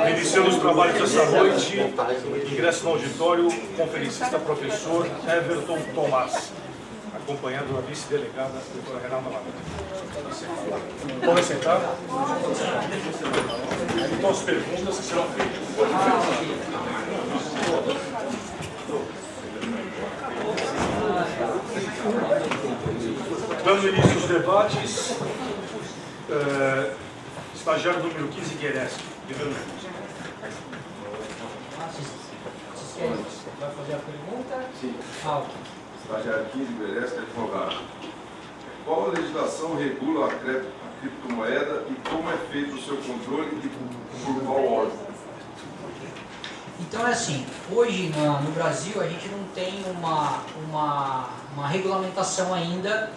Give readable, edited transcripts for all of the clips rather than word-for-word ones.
Iniciando os trabalhos dessa noite, ingresso no auditório, conferencista professor Everton Tomás, acompanhado da vice-delegada, doutora Renata Lamento. Podem sentar? Então as perguntas serão feitas. Dando início aos debates, estagiário número 15, Guereschi. Primeiro curso. Vai fazer a pergunta? Sim. Ok. Estagiário 15, Guereschi, advogado. Qual a legislação regula a criptomoeda e como é feito o seu controle e por qual órgão? Então é assim, hoje no Brasil a gente não tem uma regulamentação ainda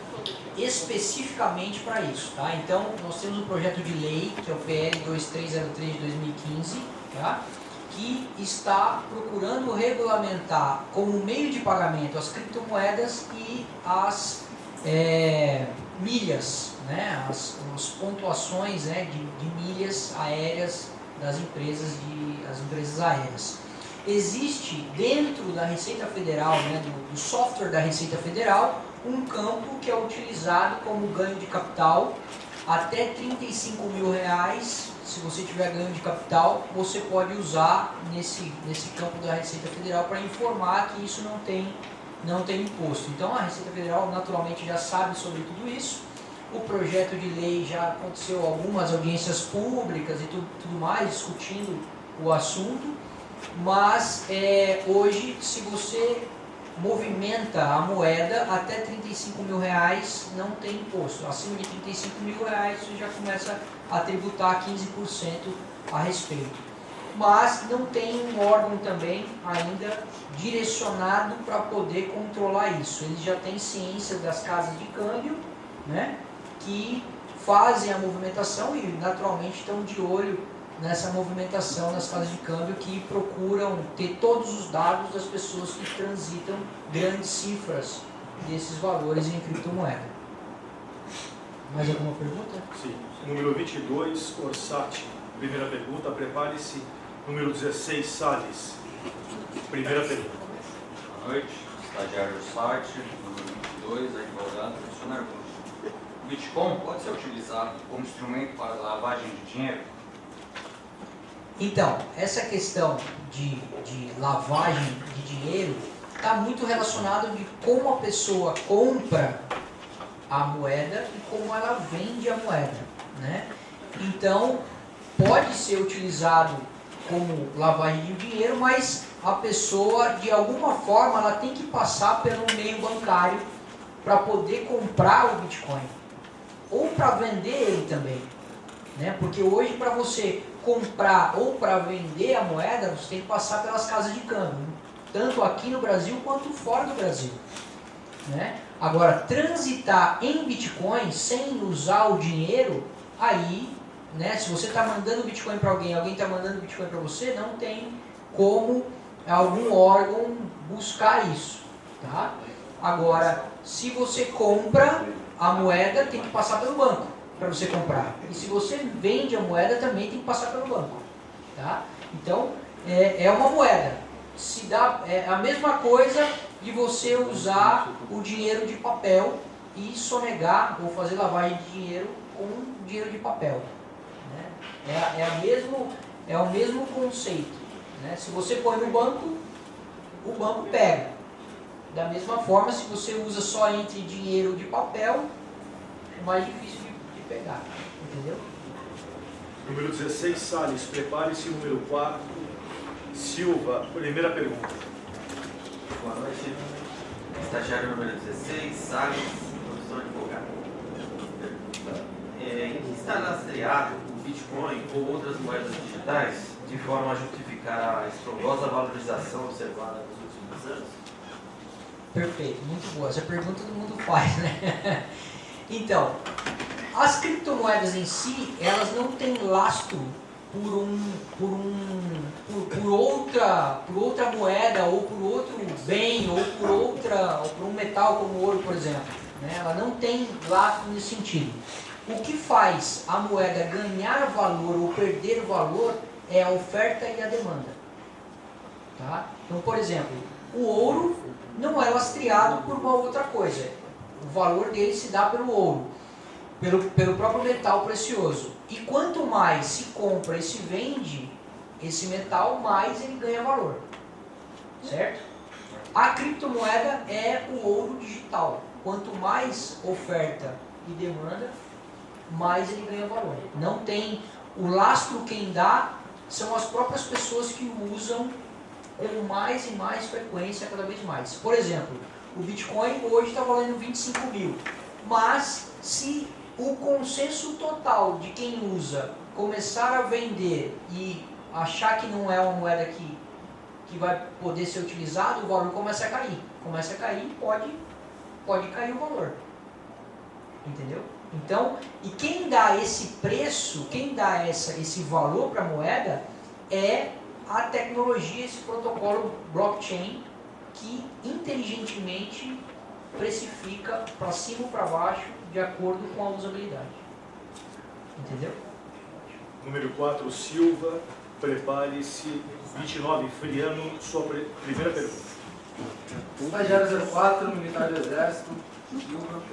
especificamente para isso, tá? Então nós temos um projeto de lei, que é o PL 2303 de 2015, tá? Que está procurando regulamentar como meio de pagamento as criptomoedas e as milhas, né? as pontuações, né? de milhas aéreas das empresas, as empresas aéreas. Existe dentro da Receita Federal, né, do software da Receita Federal, um campo que é utilizado como ganho de capital até R$35 mil. Se você tiver ganho de capital, você pode usar nesse campo da Receita Federal para informar que isso não tem imposto. Então a Receita Federal naturalmente já sabe sobre tudo isso. O projeto de lei já aconteceu algumas audiências públicas e tudo mais, discutindo o assunto, mas hoje, se você movimenta a moeda até R$35 mil, não tem imposto. Acima de R$35 mil, você já começa a tributar 15% a respeito. Mas não tem um órgão também ainda direcionado para poder controlar isso. Eles já têm ciência das casas de câmbio, né, que fazem a movimentação e naturalmente estão de olho nessa movimentação nas casas de câmbio, que procuram ter todos os dados das pessoas que transitam grandes cifras desses valores em criptomoeda. Mais alguma pergunta? Sim. Número 22, Orsatti. Primeira pergunta, prepare-se. Número 16, Salles. Primeira pergunta. Boa noite, estagiário Orsatti, número 22, advogado, funcionário público. O Bitcoin pode ser utilizado como instrumento para lavagem de dinheiro? Então, essa questão de lavagem de dinheiro está muito relacionada de como a pessoa compra a moeda e como ela vende a moeda, né? Então, pode ser utilizado como lavagem de dinheiro, mas a pessoa, de alguma forma, ela tem que passar pelo meio bancário para poder comprar o Bitcoin. Ou para vender ele também, né? Porque hoje, para você comprar ou para vender a moeda, você tem que passar pelas casas de câmbio, tanto aqui no Brasil quanto fora do Brasil, né? Agora, transitar em Bitcoin sem usar o dinheiro, aí, né, se você está mandando Bitcoin para alguém está mandando Bitcoin para você, não tem como algum órgão buscar isso, tá? Agora, se você compra a moeda, tem que passar pelo banco para você comprar. E se você vende a moeda, também tem que passar pelo banco, tá? Então, é uma moeda. Se dá, é a mesma coisa de você usar o dinheiro de papel e sonegar ou fazer lavagem de dinheiro com dinheiro de papel, né? É o mesmo conceito, né? Se você põe no banco, o banco pega. Da mesma forma, se você usa só entre dinheiro de papel, é mais difícil de pegar, entendeu? Número 16, Salles. Prepare-se. Número 4, Silva. Primeira pergunta. Boa noite. Estagiário número 16, Salles, professor advogado. Em que está lastreado o Bitcoin ou outras moedas digitais de forma a justificar a estrondosa valorização observada nos últimos anos? Perfeito, muito boa. Essa pergunta todo mundo faz, né? Então, as criptomoedas em si, elas não têm lastro por outra moeda, ou por outro bem, ou por um metal como o ouro, por exemplo, né? Ela não tem lastro nesse sentido. O que faz a moeda ganhar valor ou perder valor é a oferta e a demanda. Tá? Então, por exemplo, o ouro não é lastreado por uma outra coisa. O valor dele se dá pelo ouro, pelo próprio metal precioso. E quanto mais se compra e se vende esse metal, mais ele ganha valor. Certo? A criptomoeda é o ouro digital. Quanto mais oferta e demanda, mais ele ganha valor. Não tem o lastro, quem dá são as próprias pessoas que usam com mais e mais frequência, cada vez mais. Por exemplo, o Bitcoin hoje está valendo 25 mil, mas se o consenso total de quem usa começar a vender e achar que não é uma moeda que vai poder ser utilizada, o valor começa a cair. Começa a cair, pode cair o valor. Entendeu? Então, e quem dá esse preço, quem dá esse valor para a moeda é a tecnologia, esse protocolo blockchain que inteligentemente precifica para cima ou para baixo de acordo com a usabilidade. Entendeu? Número 4, Silva, prepare-se. 29, Friano, sua primeira pergunta. Estagiário 04, militar do Exército, Silva.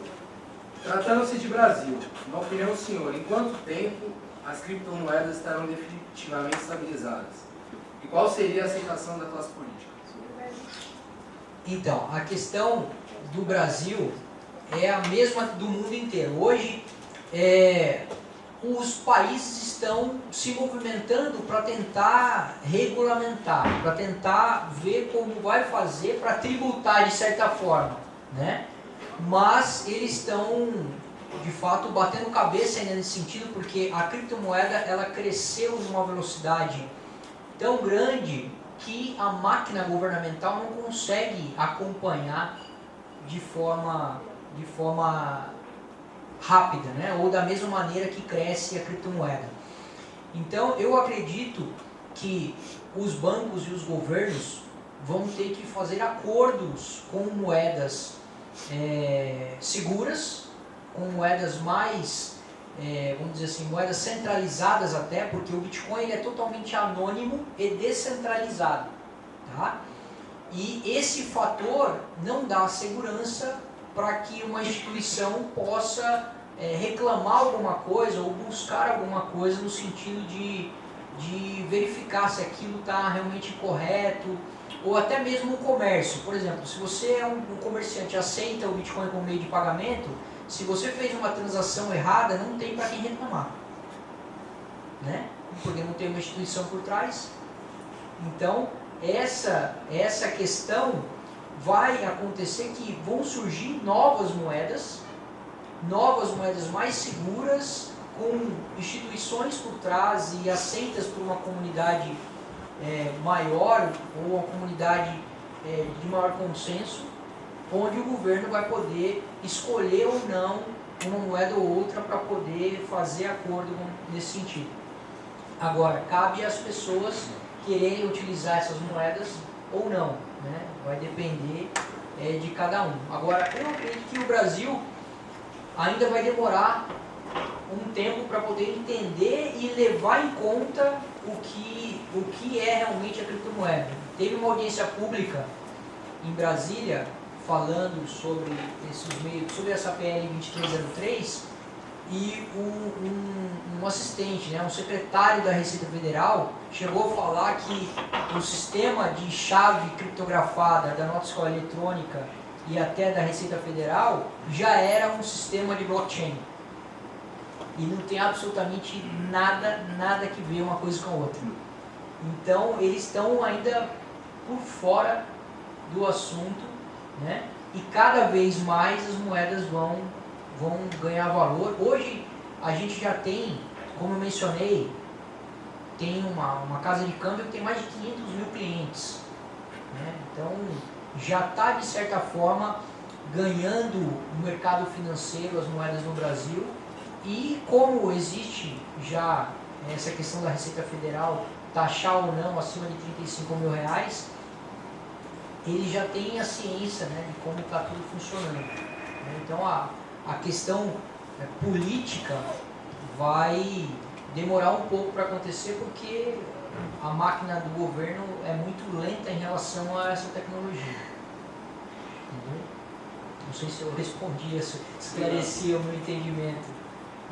Tratando-se de Brasil, na opinião do senhor, em quanto tempo as criptomoedas estarão definitivamente estabilizadas? E qual seria a aceitação da classe política? Então, a questão do Brasil é a mesma do mundo inteiro. Hoje, os países estão se movimentando para tentar regulamentar, para tentar ver como vai fazer para tributar de certa forma, né? Mas eles estão, de fato, batendo cabeça ainda nesse sentido, porque a criptomoeda ela cresceu numa velocidade tão grande que a máquina governamental não consegue acompanhar de forma rápida, né? Ou da mesma maneira que cresce a criptomoeda. Então, eu acredito que os bancos e os governos vão ter que fazer acordos com moedas seguras, com moedas mais, vamos dizer assim, moedas centralizadas até, porque o Bitcoin ele é totalmente anônimo e descentralizado. Tá? E esse fator não dá segurança para que uma instituição possa reclamar alguma coisa ou buscar alguma coisa no sentido de verificar se aquilo está realmente correto, ou até mesmo o comércio. Por exemplo, se você é um comerciante e aceita o Bitcoin como meio de pagamento, se você fez uma transação errada, não tem para quem reclamar, né? Porque não tem uma instituição por trás. Então, essa questão vai acontecer que vão surgir novas moedas mais seguras, com instituições por trás e aceitas por uma comunidade maior, ou uma comunidade de maior consenso, onde o governo vai poder escolher ou não uma moeda ou outra para poder fazer acordo nesse sentido. Agora, cabe às pessoas quererem utilizar essas moedas ou não, né? Vai depender de cada um. Agora, eu acredito que o Brasil ainda vai demorar um tempo para poder entender e levar em conta o que é realmente a criptomoeda. Teve uma audiência pública em Brasília falando sobre sobre essa PL 2303, e um assistente, né, um secretário da Receita Federal chegou a falar que o sistema de chave criptografada da nota fiscal eletrônica e até da Receita Federal já era um sistema de blockchain. E não tem absolutamente nada que ver uma coisa com a outra. Então, eles estão ainda por fora do assunto, né? E cada vez mais as moedas vão ganhar valor. Hoje, a gente já tem, como eu mencionei, tem uma casa de câmbio que tem mais de 500 mil clientes, né? Então, já está, de certa forma, ganhando no mercado financeiro as moedas no Brasil. E como existe já essa questão da Receita Federal taxar ou não acima de R$35 mil, ele já tem a ciência, né, de como está tudo funcionando. Então a questão política vai demorar um pouco para acontecer, porque a máquina do governo é muito lenta em relação a essa tecnologia. Entendeu? Não sei se eu respondi isso, esclareci o meu entendimento.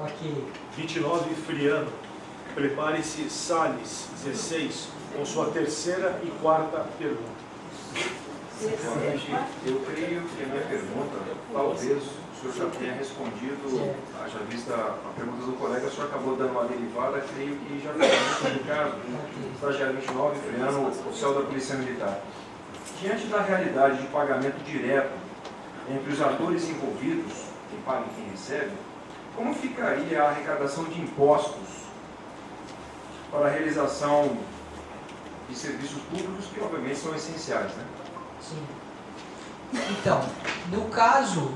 Ok. 29, Friano. Prepare-se, Salles, 16, com sua terceira e quarta pergunta. Eu creio que a minha pergunta, talvez o senhor já tenha respondido, haja vista a pergunta do colega, o senhor acabou dando uma derivada, creio que já foi no caso, estagiário 29, Friano, oficial da Polícia Militar. Diante da realidade de pagamento direto entre os atores envolvidos, quem paga e quem recebe, como ficaria a arrecadação de impostos para a realização de serviços públicos que, obviamente, são essenciais, né? Sim. Então, no caso,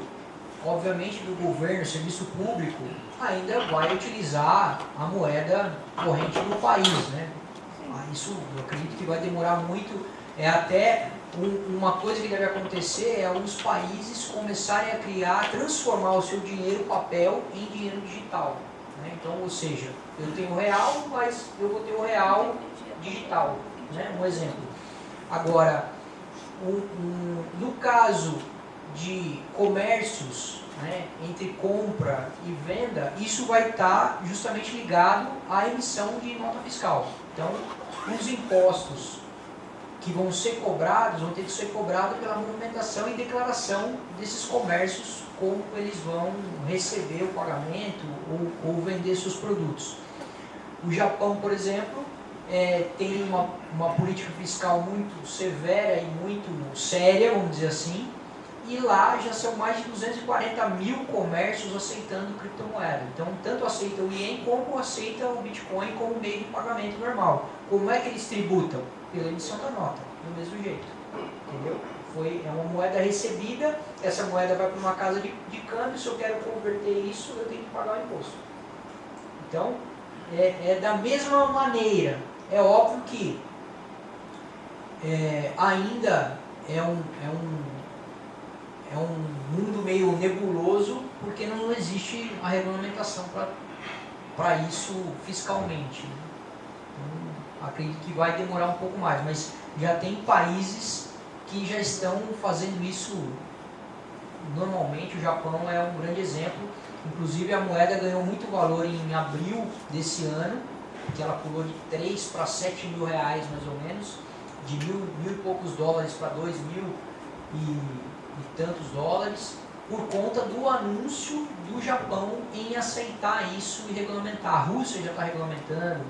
obviamente, do governo, serviço público, ainda vai utilizar a moeda corrente do país, né? Isso eu acredito que vai demorar muito. É até uma coisa que deve acontecer é os países começarem a criar, transformar o seu dinheiro papel em dinheiro digital. Né? Então, ou seja, eu tenho real, mas eu vou ter o real digital. Né? Um exemplo. Agora, no caso de comércios, né, entre compra e venda, isso vai estar justamente ligado à emissão de nota fiscal. Então, os impostos que vão ser cobrados vão ter que ser cobrados pela movimentação e declaração desses comércios, como eles vão receber o pagamento ou vender seus produtos. O Japão, por exemplo, tem uma política fiscal muito severa e muito séria, vamos dizer assim, e lá já são mais de 240 mil comércios aceitando criptomoeda. Então, tanto aceita o Ien como aceita o Bitcoin como meio de pagamento normal. Como é que eles tributam? Pela emissão da nota, do mesmo jeito. Entendeu? É uma moeda recebida, essa moeda vai para uma casa de câmbio, se eu quero converter isso, eu tenho que pagar o imposto. Então, é da mesma maneira. É óbvio que ainda é um mundo meio nebuloso, porque não existe a regulamentação para isso fiscalmente. Então, acredito que vai demorar um pouco mais, mas já tem países que já estão fazendo isso normalmente. O Japão é um grande exemplo. Inclusive, a moeda ganhou muito valor em abril desse ano, que ela pulou de 3 para 7 mil reais, mais ou menos, de mil e poucos dólares para 2 mil e tantos dólares, por conta do anúncio do Japão em aceitar isso e regulamentar. A Rússia já está regulamentando,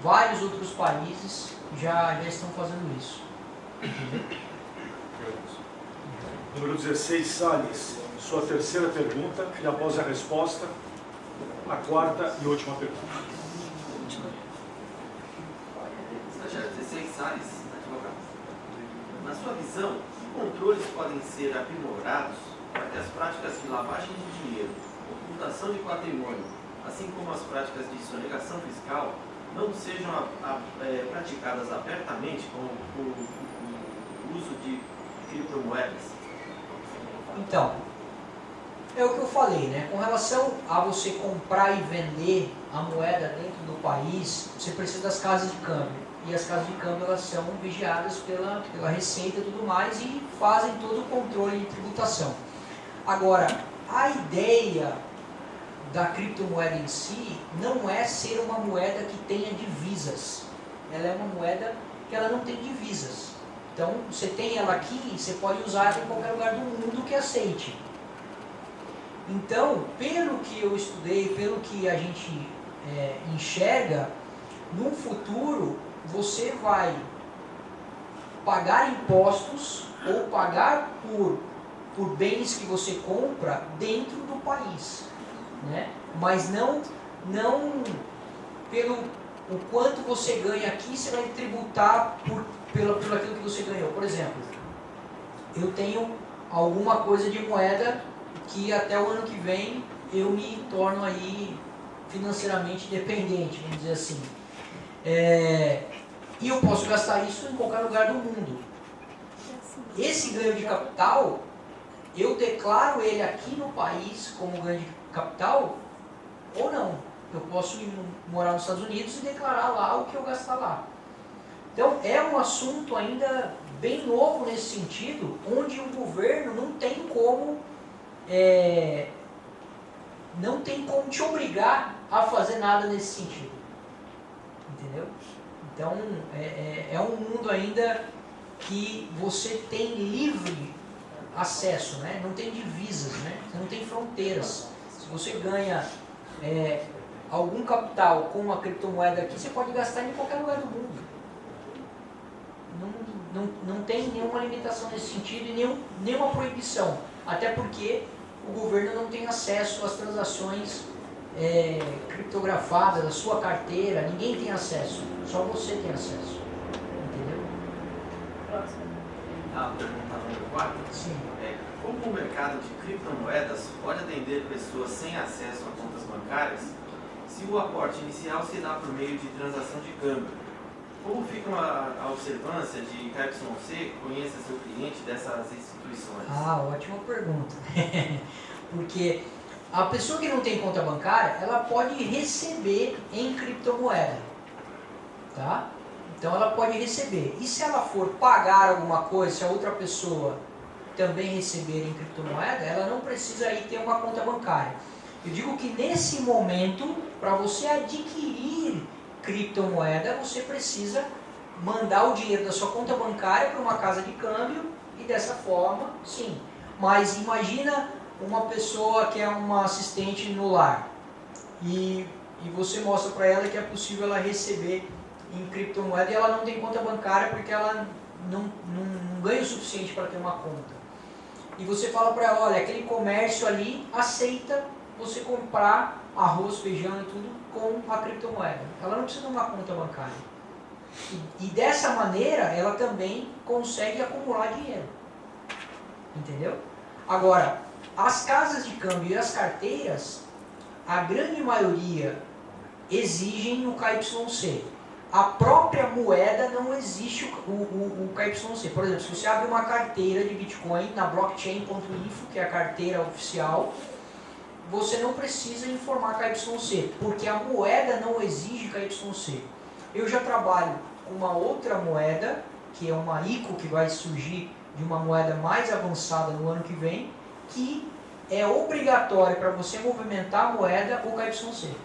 vários outros países já estão fazendo isso. Número 16, Salles, sua terceira pergunta, e após a resposta, a quarta e última pergunta. Estagiário 16, Salles, advogado. Na sua visão, controles podem ser aprimorados para que as práticas de lavagem de dinheiro, ocultação de patrimônio, assim como as práticas de sonegação fiscal, não sejam praticadas abertamente com o uso de criptomoedas? Então, é o que eu falei, né? Com relação a você comprar e vender a moeda dentro do país, você precisa das casas de câmbio. E as casas de câmbio, elas são vigiadas pela Receita e tudo mais e fazem todo o controle de tributação. Agora, a ideia da criptomoeda em si não é ser uma moeda que tenha divisas. Ela é uma moeda que ela não tem divisas. Então, você tem ela aqui e você pode usar ela em qualquer lugar do mundo que aceite. Então, pelo que eu estudei, pelo que a gente enxerga, no futuro você vai pagar impostos ou pagar por bens que você compra dentro do país, né? Mas não pelo o quanto você ganha aqui, você vai tributar pelo aquilo que você ganhou. Por exemplo, eu tenho alguma coisa de moeda que até o ano que vem eu me torno aí financeiramente dependente, vamos dizer assim. E eu posso gastar isso em qualquer lugar do mundo. Esse ganho de capital, eu declaro ele aqui no país como ganho de capital ou não. Eu posso ir morar nos Estados Unidos e declarar lá o que eu gastar lá. Então é um assunto ainda bem novo nesse sentido, onde o governo não tem como te obrigar a fazer nada nesse sentido. Entendeu? Então é um mundo ainda que você tem livre acesso, né? Não tem divisas, né? Não tem fronteiras. Se você ganha algum capital com uma criptomoeda aqui, você pode gastar em qualquer lugar do mundo. Não tem nenhuma limitação nesse sentido e nenhuma proibição. Até porque o governo não tem acesso às transações criptografadas, da sua carteira, ninguém tem acesso. Só você tem acesso. Entendeu? A pergunta número 4. Sim. Como o mercado de criptomoedas pode atender pessoas sem acesso a contas bancárias se o aporte inicial se dá por meio de transação de câmbio? Como fica a observância de KYC, conheça seu cliente, dessas instituições? Ótima pergunta. Porque a pessoa que não tem conta bancária, ela pode receber em criptomoeda. Tá? Então ela pode receber. E se ela for pagar alguma coisa, se a outra pessoa também receber em criptomoeda, ela não precisa aí ter uma conta bancária. Eu digo que nesse momento, para você adquirir criptomoeda, você precisa mandar o dinheiro da sua conta bancária para uma casa de câmbio e dessa forma, sim. Mas imagina uma pessoa que é uma assistente no lar e você mostra para ela que é possível ela receber em criptomoeda e ela não tem conta bancária porque ela não ganha o suficiente para ter uma conta. E você fala para ela, olha, aquele comércio ali aceita você comprar arroz, feijão e tudo com a criptomoeda. Ela não precisa de uma conta bancária. E dessa maneira, ela também consegue acumular dinheiro. Entendeu? Agora, as casas de câmbio e as carteiras, a grande maioria exigem o KYC. A própria moeda não existe o KYC. Por exemplo, se você abre uma carteira de Bitcoin na blockchain.info, que é a carteira oficial, você não precisa informar KYC, porque a moeda não exige KYC. Eu já trabalho com uma outra moeda, que é uma ICO, que vai surgir de uma moeda mais avançada no ano que vem, que é obrigatório para você movimentar a moeda o KYC.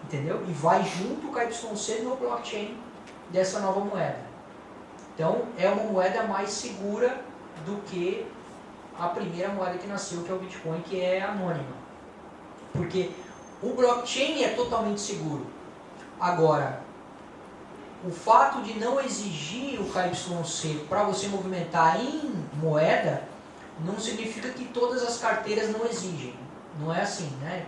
Entendeu? E vai junto o KYC no blockchain dessa nova moeda. Então, é uma moeda mais segura do que a primeira moeda que nasceu, que é o Bitcoin, que é anônima. Porque o blockchain é totalmente seguro. Agora, o fato de não exigir o KYC para você movimentar em moeda, não significa que todas as carteiras não exigem. Não é assim, né?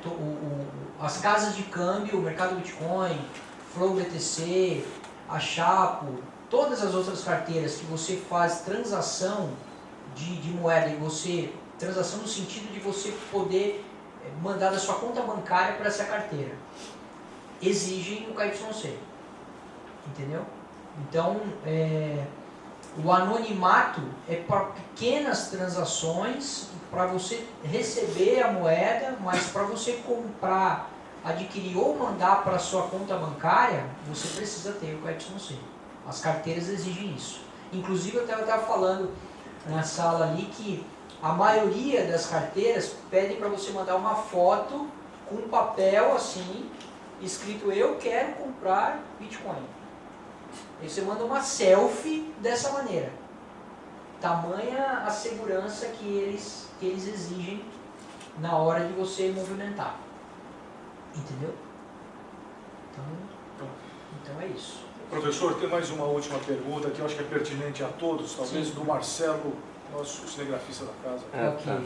As casas de câmbio, o mercado Bitcoin, Flow BTC, a Chapo, todas as outras carteiras que você faz transação de moeda e você, transação no sentido de você poder mandar da sua conta bancária para essa carteira, exigem o KYC. Entendeu? Então, o anonimato é para pequenas transações, para você receber a moeda, mas para você comprar, adquirir ou mandar para a sua conta bancária, você precisa ter o KYC. As carteiras exigem isso. Inclusive, eu estava falando na sala ali que a maioria das carteiras pedem para você mandar uma foto com um papel assim, escrito eu quero comprar Bitcoin. Aí você manda uma selfie dessa maneira. Tamanha a segurança que eles exigem na hora de você movimentar. Entendeu? Então é isso. Professor, tem mais uma última pergunta que eu acho que é pertinente a todos, talvez. Sim. Do Marcelo, nosso cinegrafista da casa. Okay.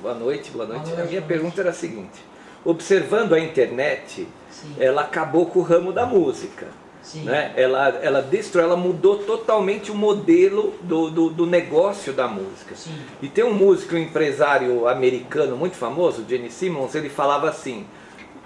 Boa noite. A minha pergunta era a seguinte: observando a internet, sim, ela acabou com o ramo da música. Sim. Né? Ela mudou totalmente o modelo do negócio da música. Sim. E tem um músico, um empresário americano muito famoso, Gene Simmons, ele falava assim: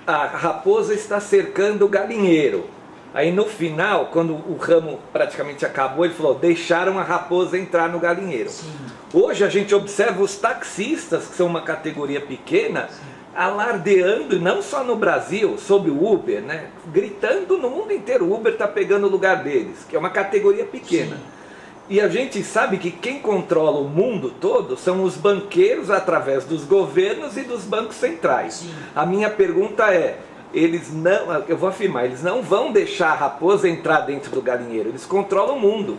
a raposa está cercando o galinheiro. Aí no final, quando o ramo praticamente acabou, ele falou: deixaram a raposa entrar no galinheiro. Sim. Hoje a gente observa os taxistas, que são uma categoria pequena, alardeando, não só no Brasil, sobre o Uber, né? Gritando no mundo inteiro, o Uber está pegando o lugar deles, que é uma categoria pequena. Sim. E a gente sabe que quem controla o mundo todo são os banqueiros através dos governos e dos bancos centrais. Sim. A minha pergunta é, eles não, eu vou afirmar, eles não vão deixar a raposa entrar dentro do galinheiro, eles controlam o mundo.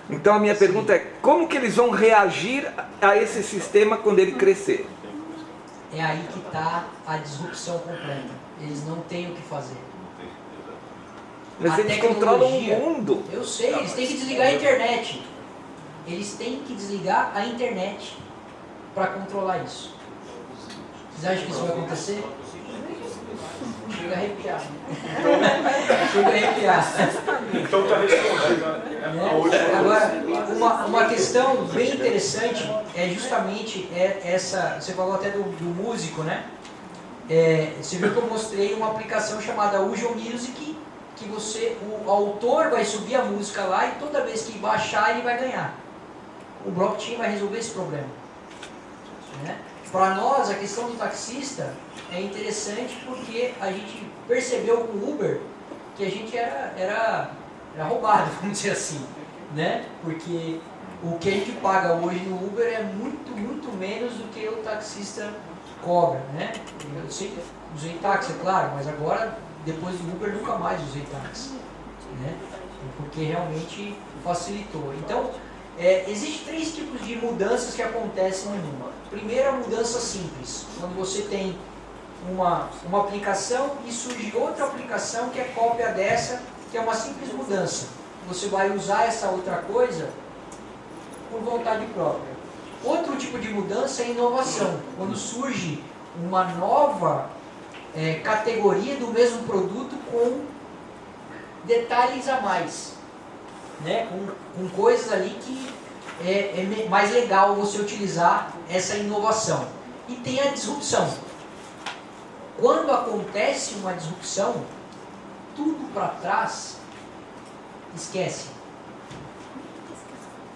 Então a minha pergunta é, como que eles vão reagir a esse sistema quando ele crescer? É aí que está a disrupção completa. Eles não têm o que fazer. Mas A eles controlam o tecnologia- mundo. Eu sei, eles têm que desligar a internet. Eles têm que desligar a internet para controlar isso. Vocês acham que isso vai acontecer? Chega a arrepiar. Chega a arrepiar. Então está respondida a última. Agora, uma questão bem interessante é justamente essa. Você falou até do músico, né? Você viu que eu mostrei uma aplicação chamada Ujo Music, que o autor vai subir a música lá e toda vez que baixar ele vai ganhar. O blockchain vai resolver esse problema. Né? Para nós, a questão do taxista é interessante porque a gente percebeu com o Uber que a gente era roubado, vamos dizer assim. Né? Porque o que a gente paga hoje no Uber é muito, muito menos do que o taxista cobra. Né? Eu sempre usei táxi, é claro, mas agora, depois do Uber, nunca mais usei táxi. Né? Porque realmente facilitou. Então, existem 3 tipos de mudanças que acontecem no mundo. Primeiro, a mudança simples, quando você tem uma aplicação e surge outra aplicação que é cópia dessa, que é uma simples mudança. Você vai usar essa outra coisa por vontade própria. Outro tipo de mudança é inovação, quando surge uma nova categoria do mesmo produto com detalhes a mais. Né? Com coisas ali que é mais legal você utilizar essa inovação. E tem a disrupção. Quando acontece uma disrupção, tudo para trás esquece.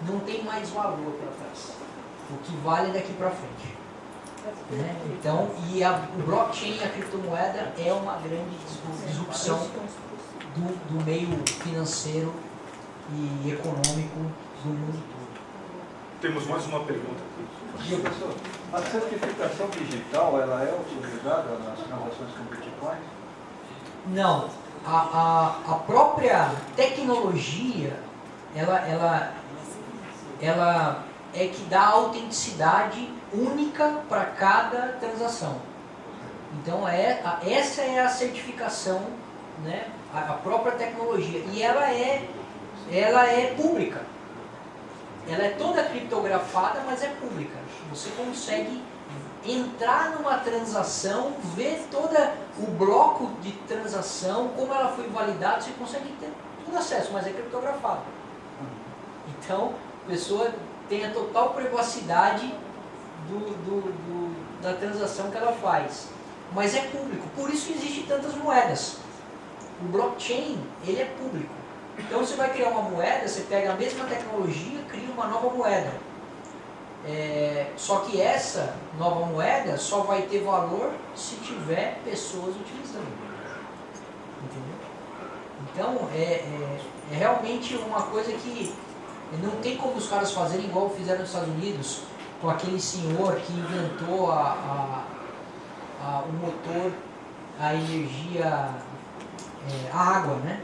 Não tem mais valor para trás. O que vale é daqui para frente. Né? Então, o blockchain, a criptomoeda, é uma grande disrupção do meio financeiro e econômico do mundo todo. Temos mais uma pergunta aqui. Professor, a certificação digital, ela é utilizada nas transações com Bitcoin? Não. A própria tecnologia, ela é que dá autenticidade única para cada transação. Então, essa é a certificação, né? A própria tecnologia. E ela é pública. Ela é toda criptografada, mas é pública. Você consegue entrar numa transação, ver todo o bloco de transação, como ela foi validada, você consegue ter todo acesso, mas é criptografado. Então, a pessoa tem a total privacidade da transação que ela faz. Mas é público, por isso existem tantas moedas. O blockchain, ele é público. Então você vai criar uma moeda, você pega a mesma tecnologia, cria uma nova moeda. Só que essa nova moeda só vai ter valor se tiver pessoas utilizando. Entendeu? Então é realmente uma coisa que não tem como os caras fazerem igual fizeram nos Estados Unidos, com aquele senhor que inventou o motor, a energia, a água, né?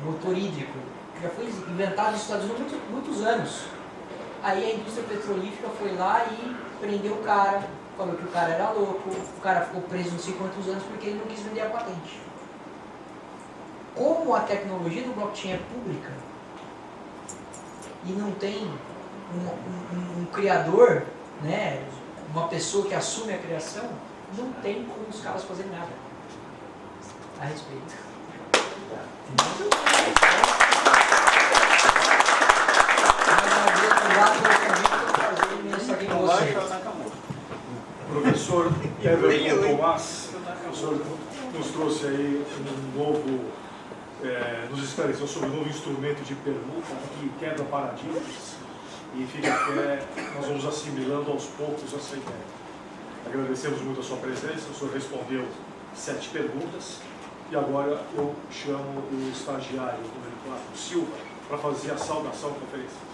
Motor hídrico, já foi inventado nos Estados Unidos há muitos anos. Aí a indústria petrolífera foi lá e prendeu o cara, falou que o cara era louco, o cara ficou preso não sei quantos anos porque ele não quis vender a patente. Como a tecnologia do blockchain é pública e não tem um criador, né, uma pessoa que assume a criação, não tem como os caras fazerem nada a respeito. Professor Everton Tomás, o senhor nos trouxe aí um novo, nos esclareceu sobre um novo instrumento de permuta que quebra paradigmas e fica nós vamos assimilando aos poucos essa ideia. Agradecemos muito a sua presença, o senhor respondeu 7 perguntas. E agora eu chamo o estagiário número 4, Silva, para fazer a saudação conferencista.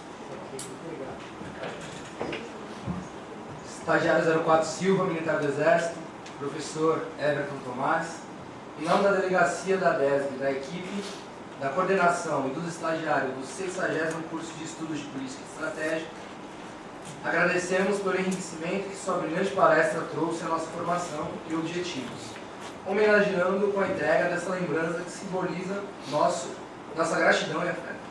Estagiário 04 Silva, militar do Exército, professor Everton Tomás, em nome da delegacia da DESB, da equipe, da coordenação e dos estagiários do 60º curso de estudos de política e estratégia, agradecemos pelo enriquecimento que sua brilhante palestra trouxe à nossa formação e objetivos, homenageando com a entrega dessa lembrança que simboliza nossa gratidão e afeto.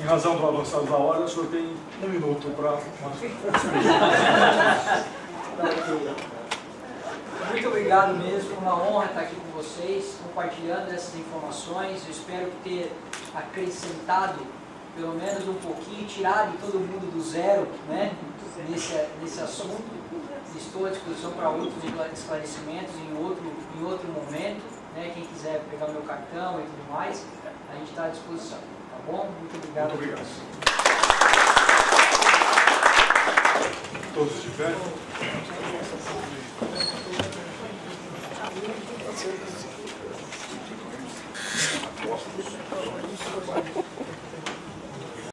Em razão do avançado da hora, o senhor tem 1 minuto para... Muito obrigado mesmo, uma honra estar aqui com vocês, compartilhando essas informações. Eu espero ter acrescentado pelo menos um pouquinho, tirado todo mundo do zero, né, nesse assunto. Estou à disposição para outros esclarecimentos em outro momento, né, quem quiser pegar o meu cartão e tudo mais, a gente está à disposição, tá bom? Muito obrigado. Muito obrigado. Todos de pé.